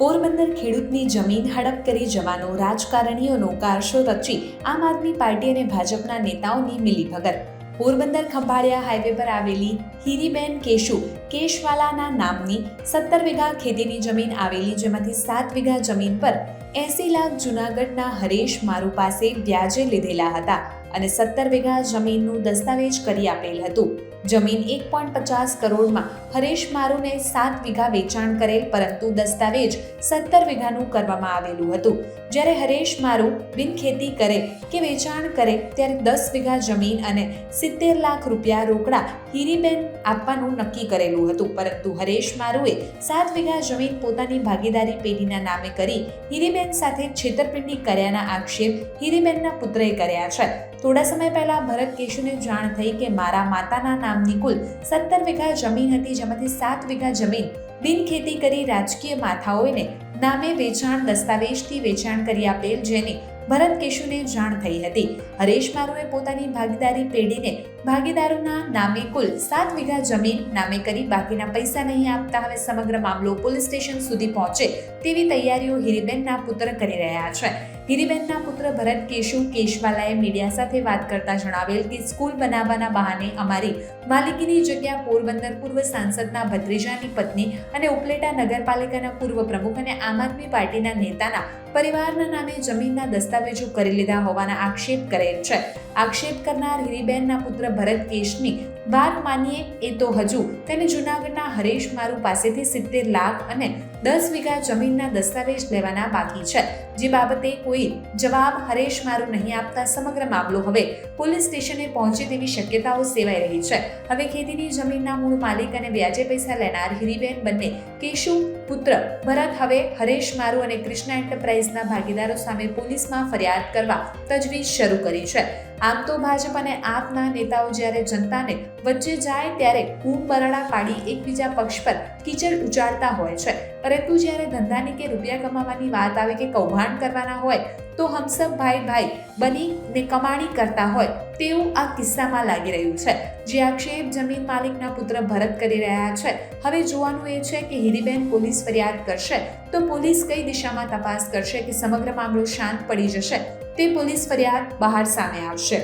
પોરબંદર ખેડૂતની જમીન હડપ કરી જવાનો રાજકારણીઓનો કારસો રચી આમ આદમી પાર્ટી અને ભાજપના નેતાઓની મિલીભગત. પોરબંદર ખંભાળિયા હાઈવે પર આવેલી હીરીબેન કેશુ કેશવાલાના નામની 17 વીઘા ખેતીની જમીન આવેલી, જેમાંથી 7 વીઘા જમીન પર 80 લાખ જૂનાગઢના હરેશ મારુ પાસે વ્યાજે લીધેલા હતા અને 17 વીઘા જમીનનું દસ્તાવેજ કરી આપેલ હતું. જમીન 1.50 કરોડમાં હરેશ મારુને 7 વીઘા વેચાણ કરેલ, પરંતુ દસ્તાવેજ 17 વીઘાનું કરવામાં આવેલું હતું. જ્યારે હરેશ મારુ બિનખેતી કરે કે વેચાણ કરે ત્યારે 10 વીઘા જમીન અને 70 લાખ રૂપિયા રોકડા હીરીબેન આપવાનું નક્કી કરેલું હતું, પરંતુ હરેશ મારુએ 7 વીઘા જમીન પોતાની ભાગીદારી પેઢીના નામે કરી હીરીબેન સાથે છેતરપિંડી કર્યાના આક્ષેપ હીરીબેનના પુત્રએ કર્યા છે. થોડા સમય પહેલા ભરત કેશુને જાણ થઈ કે મારા માતાના નામની કુલ 17 વીઘા જમીન હતી, જેમાંથી 7 વીઘા જમીન બિનખેતી કરી રાજકીય માથાઓને નામે વેચાણ દસ્તાવેજથી વેચાણ કરી આપેલ, જેની ભરત કેશુને જાણ થઈ હતી. હરેશ મારુએ પોતાની ભાગીદારી પેઢીને ભાગીદારોના નામે કુલ 7 વીઘા જમીન નામે કરી બાકીના પૈસા નહીં આપતા હવે સમગ્ર મામલો પોલીસ સ્ટેશન સુધી પહોંચે તેવી તૈયારીઓ હીરીબેનના પુત્ર કરી રહ્યા છે. હીરીબેનના પુત્ર ભરત કેશુ કેશવાલાએ મીડિયા સાથે વાત કરતા જણાવેલ કે સ્કૂલ બનાવવાના બહાને અમારી માલિકીની જગ્યા પોરબંદર પૂર્વ સાંસદના ભત્રીજાની પત્ની અને ઉપલેટા નગરપાલિકાના પૂર્વ પ્રમુખ અને આમ આદમી પાર્ટીના નેતાના પરિવારના નામે જમીનના દસ્તાવેજો કરી લીધા હોવાના આક્ષેપ કરેલ છે. આક્ષેપ કરનાર હીરીબેનના પુત્ર ભરત કેશની વાત માનીએ એ તો હજુ તેને જૂનાગઢના હરેશ મારુ પાસેથી 70 લાખ અને 10 વીઘા જમીનના દસ્તાવેજ લેવાના બાકી છે, જે બાબતે કોઈ જવાબ હરેશ મારુ નહીં આપતા સમગ્ર મામલો હવે પોલીસ સ્ટેશને પહોંચે તેવી શક્યતાઓ સેવાઈ રહી છે. હવે ખેતીની જમીનના મૂળ માલિક અને વ્યાજે પૈસા લેનાર હીરીબેન બંને કેશુ પુત્ર ભરત હવે હરેશ મારુ અને કૃષ્ણા એન્ટરપ્રાઇઝના ભાગીદારો સામે પોલીસમાં ફરિયાદ કરવા તજવીજ શરૂ કરી છે. આમ તો ભાજપ અને આપના નેતાઓ જ્યારે જનતાને વચ્ચે જાય ત્યારે બૂમ બરાડા પાડી એકબીજા પક્ષ પર કીચડ ઉચાડતા હોય છે, પરંતુ જ્યારે ધંધાની કે રૂપિયા કમાવાની વાત આવે કે કૌભાંડ કરવાના હોય તો હમસબ ભાઈ ભાઈ બનીને કમાણી કરતા હોય તેવું આ કિસ્સામાં લાગી રહ્યું છે. જે આક્ષેપ જમીન માલિકના પુત્ર ભરત કરી રહ્યા છે, હવે જોવાનું એ છે કે હીરીબેન પોલીસ ફરિયાદ કરશે તો પોલીસ કઈ દિશામાં તપાસ કરશે કે સમગ્ર મામલો શાંત પડી જશે તે પોલીસ ફરિયાદ બહાર સામે આવશે.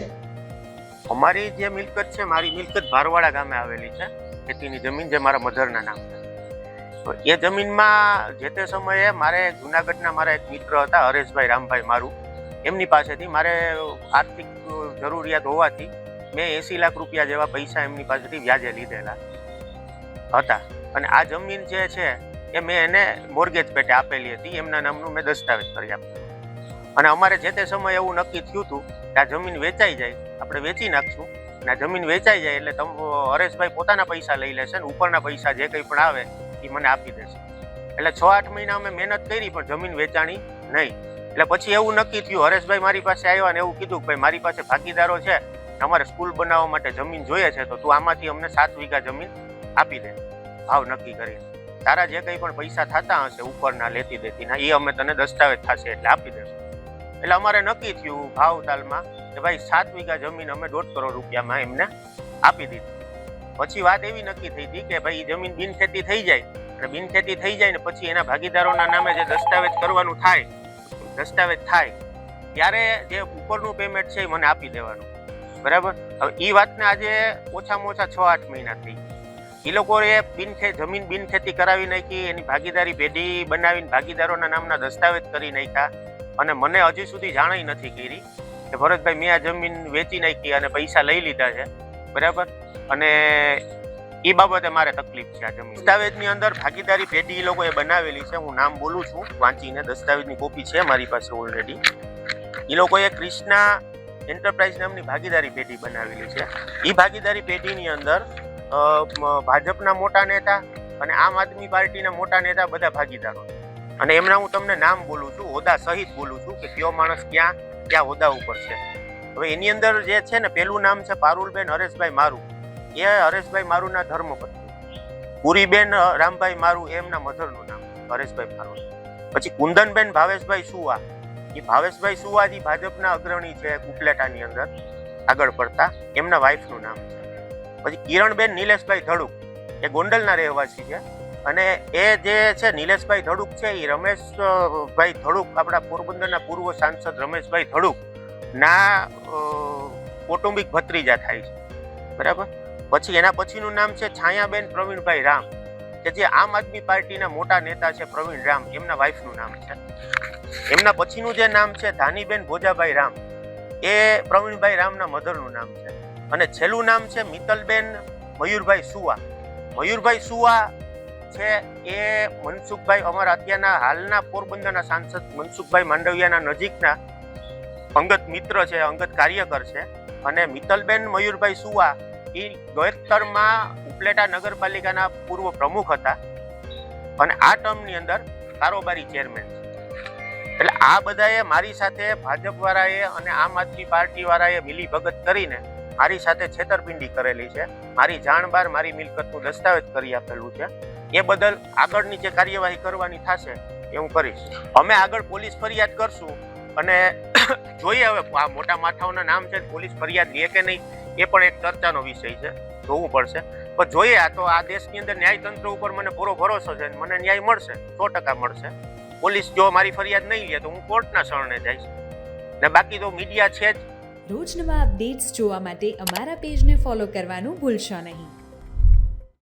અમારી જે મિલકત છે, મારી મિલકત ભારવાડા ગામે આવેલી છે, ખેતીની જમીન જે મારા મધરના નામ છે. તો એ જમીનમાં જે તે સમયે મારે જુનાગઢના મારા એક મિત્ર હતા હરેશભાઈ રામભાઈ મારુ, એમની પાસેથી મારે આર્થિક જરૂરિયાત હોવાથી મેં 80 લાખ રૂપિયા જેવા પૈસા એમની પાસેથી વ્યાજે લીધેલા હતા અને આ જમીન જે છે એ મેં એને મોર્ગેજ પેટે આપેલી હતી, એમના નામનું મેં દસ્તાવેજ કરી આપ્યું અને અમારે જે તે સમયે એવું નક્કી થયું હતું કે આ જમીન વેચાઈ જાય, આપણે વેચી નાખશું અને આ જમીન વેચાઈ જાય એટલે હરેશભાઈ પોતાના પૈસા લઈ લેશે ને ઉપરના પૈસા જે કંઈ પણ આવે એ મને આપી દેશે. એટલે 6-8 મહિના અમે મહેનત કરી પણ જમીન વેચાણી નહીં. એટલે પછી એવું નક્કી થયું, હરેશભાઈ મારી પાસે આવ્યા ને એવું કીધું કે ભાઈ મારી પાસે ભાગીદારો છે, અમારે સ્કૂલ બનાવવા માટે જમીન જોઈએ છે, તો તું આમાંથી અમને 7 વીઘા જમીન આપી દે ભાવ નક્કી કરીને. તારા જે કંઈ પણ પૈસા થતા હશે ઉપરના લેતી દેતીના એ અમે તને દસ્તાવેજ થશે એટલે આપી દેશું. એટલે અમારે નક્કી થયું ભાવ તાલમાં કે ભાઈ 7 વીઘા જમીન અમે 1.5 કરોડ રૂપિયામાં એમને આપી દીધી. પછી વાત એવી નક્કી થઈ હતી કે ભાઈ જમીન બિનખેતી થઈ જાય અને બિનખેતી થઈ જાય ને પછી એના ભાગીદારોના નામે જે દસ્તાવેજ કરવાનું થાય, દસ્તાવેજ થાય ત્યારે જે ઉપરનું પેમેન્ટ છે એ મને આપી દેવાનું. બરાબર. હવે એ વાતને આજે ઓછામાં ઓછા 6-8 મહિના થઈ. એ લોકોએ જમીન બિનખેતી કરાવી નાખી, એની ભાગીદારી પેઢી બનાવીને ભાગીદારોના નામના દસ્તાવેજ કરી નાખ્યા અને મને હજી સુધી જાણ નથી કરી કે ભરતભાઈ મેં આ જમીન વેચી નાખી અને પૈસા લઈ લીધા છે. બરાબર. અને એ બાબતે મારે તકલીફ છે. આ જમીન દસ્તાવેજની અંદર ભાગીદારી પેઢી એ લોકોએ બનાવેલી છે, હું નામ બોલું છું વાંચીને, દસ્તાવેજની કોપી છે મારી પાસે ઓલરેડી. એ લોકોએ કૃષ્ણા એન્ટરપ્રાઇઝ નામની ભાગીદારી પેઢી બનાવેલી છે. એ ભાગીદારી પેઢીની અંદર ભાજપના મોટા નેતા અને આમ આદમી પાર્ટીના મોટા નેતા બધા ભાગીદારો અને એમના હું તમને નામ બોલું છું, હોદ્દા સહિત બોલું છું કે કયો માણસ ક્યાં હોદ્દા ઉપર છે. હવે એની અંદર જે છે ને, પેલું નામ છે પારુલબેન હરેશભાઈ મારુ, એ હરેશભાઈ મારુના ધર્મપત્ની. પુરીબેન રામભાઈ મારુ એમના મધરનું નામ હરેશભાઈ મારુ. પછી કુંદનબેન ભાવેશભાઈ સુવા, એ ભાવેશભાઈ સુવા જે ભાજપના અગ્રણી છે ઉપલેટાની અંદર આગળ પડતા, એમના વાઇફનું નામ છે. પછી કિરણબેન નિલેશભાઈ ધડુક, એ ગોંડલના રહેવાસી છે અને એ જે છે નિલેશભાઈ ધડુક છે એ રમેશભાઈ ધડુક આપણા પોરબંદરના પૂર્વ સાંસદ રમેશભાઈ ધડુક ના કૌટુંબિક ભત્રીજા થાય છે, બરાબર. પછી એના પછીનું નામ છે છાયાબેન પ્રવીણભાઈ રામ, કે જે આમ આદમી પાર્ટીના મોટા નેતા છે પ્રવીણ રામ, એમના વાઇફનું નામ છે. એમના પછીનું જે નામ છે ધાનીબેન ભોજાભાઈ રામ, એ પ્રવીણભાઈ રામના મધરનું નામ છે. અને છેલ્લું નામ છે મિત્તલબેન મયુરભાઈ સુવા. મયુરભાઈ સુવા છે એ મનસુખભાઈ, અમારા અત્યારના હાલના પોરબંદરના સાંસદ મનસુખભાઈ માંડવિયાના નજીકના અંગત મિત્ર છે, અંગત કાર્યકર છે. અને મિત્તલબેન મયુરભાઈ સુવા એ 72માં ઉપલેટા નગરપાલિકાના પૂર્વ પ્રમુખ હતા અને આ ટર્મની અંદર કારોબારી ચેરમેન છે. એટલે આ બધાએ મારી સાથે ભાજપ વાળાએ અને આમ આદમી પાર્ટી વાળાએ મિલી ભગત કરીને મારી સાથે છેતરપિંડી કરેલી છે. મારી જાણ બહાર મારી મિલકતનું દસ્તાવેજ કરી આપેલું છે. એ બદલ આગળની જે કાર્યવાહી કરવાની થશે એ હું કરીશ. અમે આગળ પોલીસ ફરિયાદ કરશું અને જોઈએ હવે આ મોટા માથાઓના નામ છે, પોલીસ ફરિયાદ લે કે નહીં એ પણ એક ચર્ચાનો વિષય છે, જોવું પડશે. પણ જોઈએ, આ તો આ દેશની અંદર ન્યાયતંત્ર ઉપર મને પૂરો ભરોસો છે, મને ન્યાય મળશે, 100% મળશે. પોલીસ જો મારી ફરિયાદ નહીં લે તો હું કોર્ટના શરણે જઈશ, ને બાકી તો મીડિયા છે જ. રોજ નવા અપડેટ્સ જોવા માટે અમારા પેજને ફોલો કરવાનું ભૂલશો નહીં.